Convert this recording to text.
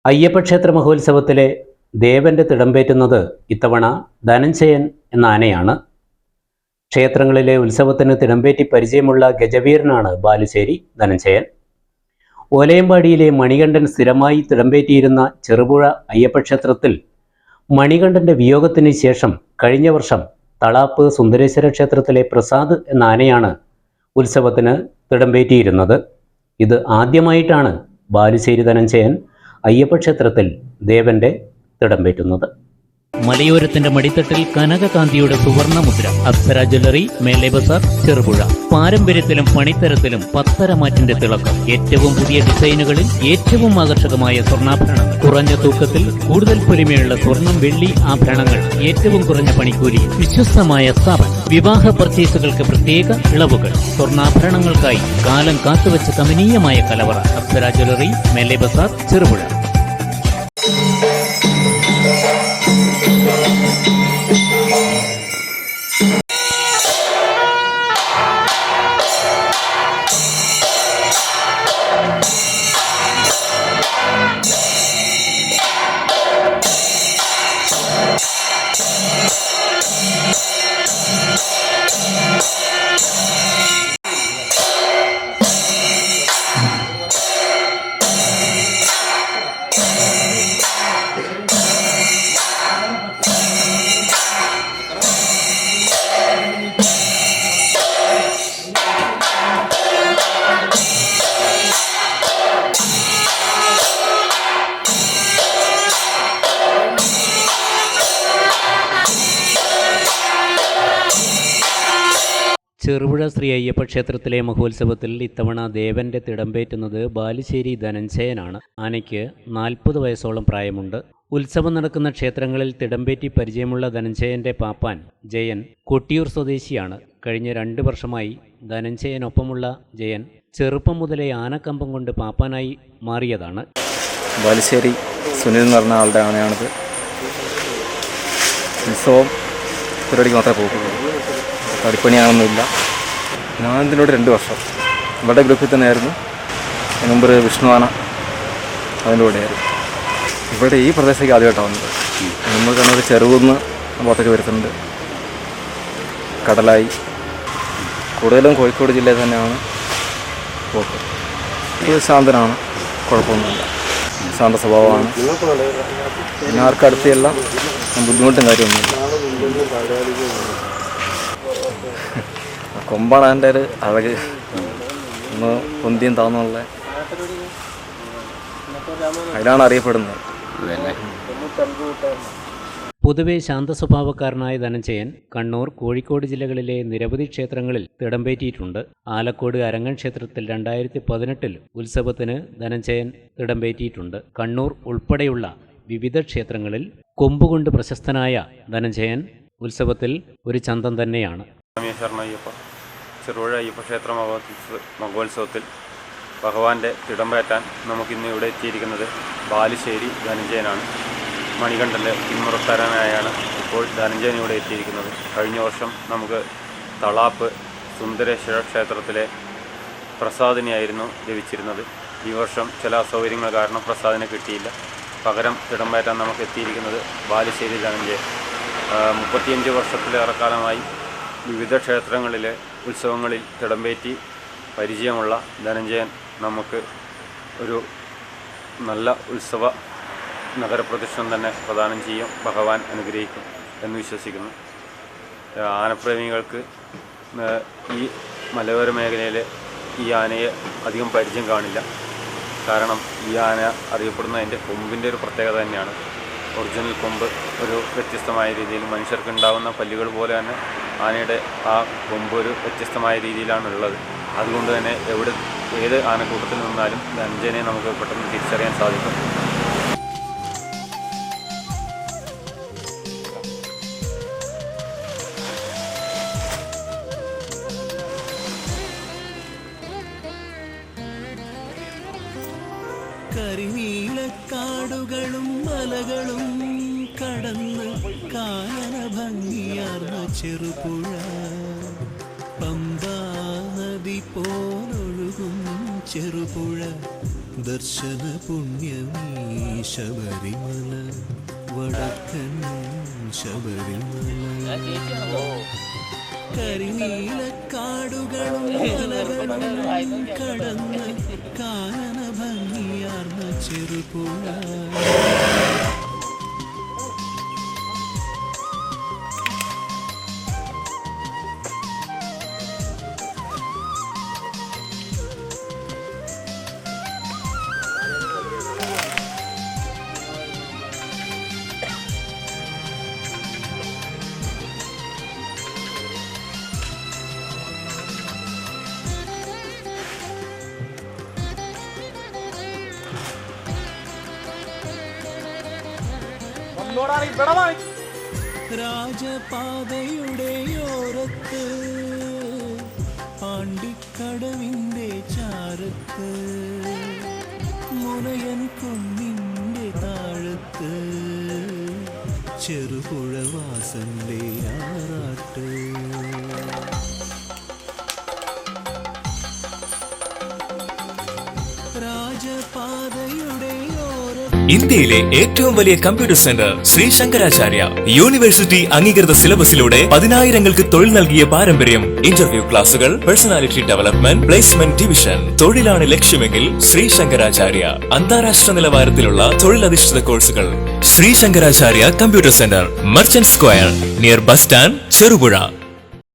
അയ്യപ്പക്ഷേത്ര മഹോത്സവത്തിലെ ദേവന്റെ തിടമ്പേറ്റുന്നത് ഇത്തവണ ധനഞ്ജയൻ എന്ന ആനയാണ്. ക്ഷേത്രങ്ങളിലെ ഉത്സവത്തിന് തിടമ്പേറ്റി പരിചയമുള്ള ഗജവീരനാണ് ബാലുശ്ശേരി ധനഞ്ജയൻ. ഓലയമ്പാടിയിലെ മണികണ്ഠൻ സ്ഥിരമായി തിടമ്പേറ്റിയിരുന്ന ചെറുപുഴ അയ്യപ്പക്ഷേത്രത്തിൽ മണികണ്ഠന്റെ വിയോഗത്തിന് ശേഷം കഴിഞ്ഞ വർഷം തളാപ്പ് സുന്ദരേശ്വര ക്ഷേത്രത്തിലെ പ്രസാദ് എന്ന ആനയാണ് ഉത്സവത്തിന് തിടമ്പേറ്റിയിരുന്നത്. ഇത് ആദ്യമായിട്ടാണ് ബാലുശ്ശേരി ധനഞ്ജയൻ അയ്യപ്പക്ഷേത്രത്തിൽ ദേവന്റെ തിടമ്പേറ്റുന്നത്. മലയോരത്തിന്റെ മടിത്തട്ടിൽ കനകകാന്തിയുടെ സുവർണ മുദ്ര. അപ്സര ജ്വല്ലറി, മേലെ ബസാർ, ചെറുപുഴ. പാരമ്പര്യത്തിലും പണിത്തരത്തിലും പത്തരമാറ്റിന്റെ തിളക്കം. ഏറ്റവും പുതിയ ഡിസൈനുകളിൽ ഏറ്റവും ആകർഷകമായ സ്വർണ്ണാഭരണങ്ങൾ. കുറഞ്ഞ തൂക്കത്തിൽ കൂടുതൽ പൊലിമയുള്ള സ്വർണം, വെള്ളി ആഭരണങ്ങൾ. ഏറ്റവും കുറഞ്ഞ പണിക്കൂലി. വിശ്വസ്തമായ സ്ഥാപനം. വിവാഹ പർച്ചേസുകൾക്ക് പ്രത്യേക ഇളവുകൾ. സ്വർണ്ണാഭരണങ്ങൾക്കായി കാലം കാത്തുവച്ച കമനീയമായ കലവറ. അപ്സര ജ്വല്ലറി, മേലെ ബസാർ, ചെറുപുഴ. ചെറുപുഴ ശ്രീ അയ്യപ്പ ക്ഷേത്രത്തിലെ മഹോത്സവത്തിൽ ഇത്തവണ ദേവന്റെ തിടമ്പേറ്റുന്നത് ബാലുശ്ശേരി ധനഞ്ജയനാണ്. ആനയ്ക്ക് 40 വയസ്സോളം പ്രായമുണ്ട്. ഉത്സവം നടക്കുന്ന ക്ഷേത്രങ്ങളിൽ തിടമ്പേറ്റി പരിചയമുള്ള ധനഞ്ജയന്റെ പാപ്പാൻ ജയൻ കൊട്ടിയൂർ സ്വദേശിയാണ്. കഴിഞ്ഞ 2 വർഷമായി ധനഞ്ജയനൊപ്പമുള്ള ജയൻ ചെറുപ്പം മുതലേ ആനക്കമ്പം കൊണ്ട് പാപ്പാനായി മാറിയതാണ്. ബാലുശ്ശേരി സുനിൽ എന്ന് പറഞ്ഞ ആളുടെ ആനയാണിത്. ഉത്സവം പരിപാടിക്ക് മാത്രമേ പോകുള്ളൂ. തടിപ്പണിയാണൊന്നുമില്ല. ഞാനിതിനോട് 2 വർഷം ഇവിടെ ഗ്രൂപ്പിൽ തന്നെയായിരുന്നു. മുമ്പ് വിഷ്ണു ആന അതിൻ്റെ കൂടെയായിരുന്നു. ഇവിടെ ഈ പ്രദേശത്തേക്ക് ആദ്യമായിട്ടാണ് വന്നത്. നമ്മൾ കാണുന്നത് ചെറുകുന്ന് പുറത്തേക്ക് വരുന്നുണ്ട്. കടലായി കൂടുതലും കോഴിക്കോട് ജില്ലയിൽ തന്നെയാണ് പോക്ക്. ഇത് ശാന്തനാണ്, കുഴപ്പമൊന്നുമില്ല. ശാന്ത സ്വഭാവമാണ്. പിന്നെ ആർക്കടുത്തെല്ലാം ബുദ്ധിമുട്ടും കാര്യമൊന്നുമില്ല. കൊമ്പാണ് അതിൻ്റെ ഒരു അഴക്. ഒന്ന് പൊന്തിയും താന്നുള്ള അതിലാണ് അറിയപ്പെടുന്നത്. പൊതുവെ ശാന്ത സ്വഭാവക്കാരനായ ധനഞ്ജയൻ കണ്ണൂർ, കോഴിക്കോട് ജില്ലകളിലെ നിരവധി ക്ഷേത്രങ്ങളിൽ തിടമ്പേറ്റിയിട്ടുണ്ട്. ആലക്കോട് അരങ്ങൻ ക്ഷേത്രത്തിൽ 2018 ഉത്സവത്തിന് ധനഞ്ജയൻ തിടമ്പേറ്റിയിട്ടുണ്ട്. കണ്ണൂർ ഉൾപ്പെടെയുള്ള വിവിധ ക്ഷേത്രങ്ങളിൽ കൊമ്പുകൊണ്ട് പ്രശസ്തനായ ധനഞ്ജയൻ ഉത്സവത്തിൽ ഒരു ചന്തം തന്നെയാണ്. ചെറുപുഴ അയ്യപ്പക്ഷേത്ര മഹോത്സവത്തിൽ ഭഗവാന്റെ തിടമ്പേറ്റാൻ നമുക്കിന്ന് ഇവിടെ എത്തിയിരിക്കുന്നത് ബാലുശ്ശേരി ധനഞ്ജയനാണ്. മണികണ്ഠൻ്റെ പിന്മുറക്കാരനായാണ് ഇപ്പോൾ ധനഞ്ജയൻ ഇവിടെ എത്തിയിരിക്കുന്നത്. കഴിഞ്ഞ വർഷം നമുക്ക് തളാപ്പ് സുന്ദരേശ്വര ക്ഷേത്രത്തിലെ പ്രസാദിനെയായിരുന്നു ലഭിച്ചിരുന്നത്. ഈ വർഷം ചില അസൗകര്യങ്ങൾ കാരണം പ്രസാദിനെ കിട്ടിയില്ല. പകരം തിടമ്പേറ്റാൻ നമുക്ക് എത്തിയിരിക്കുന്നത് ബാലുശ്ശേരി ധനഞ്ജയൻ. 35 വർഷത്തിലേറെ കാലമായി വിവിധ ക്ഷേത്രങ്ങളിലെ ഉത്സവങ്ങളിൽ തിടമ്പേറ്റി പരിചയമുള്ള ധനഞ്ജയൻ നമുക്ക് ഒരു നല്ല ഉത്സവ നഗരപ്രദക്ഷിണം തന്നെ പ്രദാനം ചെയ്യും. ഭഗവാൻ അനുഗ്രഹിക്കും എന്ന് വിശ്വസിക്കുന്നു. ആനപ്രേമികൾക്ക് ഈ മലയോര മേഖലയിലെ ഈ ആനയെ അധികം പരിചയം കാണില്ല. കാരണം ഈ ആന അറിയപ്പെടുന്ന അതിൻ്റെ കൊമ്പിൻ്റെ ഒരു പ്രത്യേകത തന്നെയാണ്. ഒറിജിനൽ കൊമ്പ് ഒരു വ്യത്യസ്തമായ രീതിയിൽ മനുഷ്യർക്ക് ഉണ്ടാകുന്ന പല്ലുകൾ പോലെ തന്നെ ആനയുടെ ആ കൊമ്പ് ഒരു വ്യത്യസ്തമായ രീതിയിലാണുള്ളത്. അതുകൊണ്ട് തന്നെ ഏത് ആനക്കൂട്ടത്തിൽ നിന്നാലും ധനഞ്ജയനെ നമുക്ക് പെട്ടെന്ന് തിരിച്ചറിയാൻ സാധിക്കും. കരിനീലക്കാടുകളും മലകളും കടന്ന് കാനന ഭംഗിയാർന്ന ചെറുപുഴ, പമ്പാ നദി പോലൊഴുകും ചെറുപുഴ, ദർശന പുണ്യമീ ശബരിമല വടക്കൻ ശബരിമല കരിനീലക്കാടുകളും മലകളും കടന്ന് കാനന ഭംഗിയാർന്ന ചെറുപുഴ രാജപാതയുടെ ഓരത്ത് പാണ്ടിക്കടവിൻ്റെ ചാരത്ത് മുനയൻ കുന്നിൻ്റെ താഴത്ത് ചെറുപുഴവാസന്റെ ആറാട്ട് രാജപാതയുടെ ഇന്ത്യയിലെ ഏറ്റവും വലിയ computer centre Shri Shankaracharya university അംഗീകൃത സിലബസിലൂടെ 10,000-ങ്ങൾക്ക് തൊഴിൽ നൽകിയ പാരമ്പര്യം. ഇന്റർവ്യൂ ക്ലാസുകൾ, പേഴ്സണാലിറ്റി ഡെവലപ്മെന്റ്, പ്ലേസ്മെന്റ് ഡിവിഷൻ. തൊഴിലാണ് ലക്ഷ്യമെങ്കിൽ ശ്രീ ശങ്കരാചാര്യ. അന്താരാഷ്ട്ര നിലവാരത്തിലുള്ള തൊഴിലധിഷ്ഠിത കോഴ്സുകൾ. Shri Shankaracharya computer centre, merchant square, near bus stand, Cherupuzha.